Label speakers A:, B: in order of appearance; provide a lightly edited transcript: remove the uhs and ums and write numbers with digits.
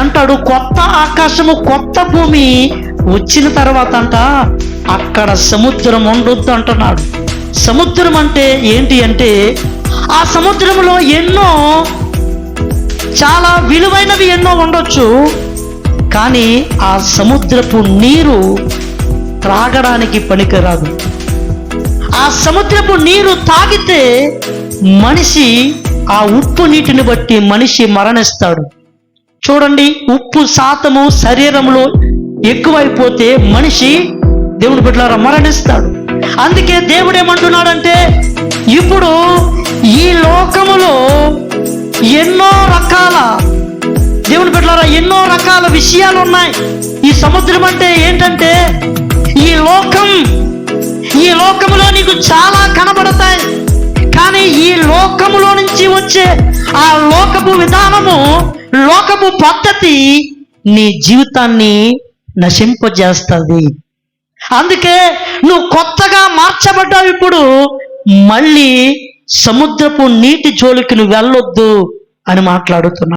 A: అంటాడు, కొత్త ఆకాశము కొత్త భూమి వచ్చిన తర్వాత అంట అక్కడ సముద్రం ఉండొద్దు అంటున్నాడు. సముద్రం అంటే ఏంటి అంటే, ఆ సముద్రంలో ఎన్నో చాలా విలువైనవి ఎన్నో ఉండొచ్చు, కానీ ఆ సముద్రపు నీరు త్రాగడానికి పనికిరాదు. ఆ సముద్రపు నీరు తాగితే మనిషి ఆ ఉప్పు నీటిని బట్టి మనిషి మరణిస్తాడు. చూడండి, ఉప్పు శాతము శరీరంలో ఎక్కువైపోతే మనిషి, దేవుని బిడ్డలారా, మరణిస్తాడు. అందుకే దేవుడు ఏమంటున్నాడంటే, ఇప్పుడు ఈ లోకములో ఎన్నో రకాల, దేవుని బిడ్డలారా, ఎన్నో రకాల విషయాలు ఉన్నాయి. ఈ సముద్రం అంటే ఏంటంటే, ఈ లోకములో నీకు చాలా కనబడతాయి, కానీ ఈ లోకములో నుంచి వచ్చే ఆ లోకపు విధానము, లోకపు పద్ధతి నీ జీవితాన్ని నశింపజేస్తుంది. అందుకే నువ్వు కొత్తగా మార్చబడ్డావు. ఇప్పుడు మళ్ళీ సముద్రపు నీటి జోలికి నువ్వు వెళ్ళొద్దు అని మాట్లాడుతున్నా.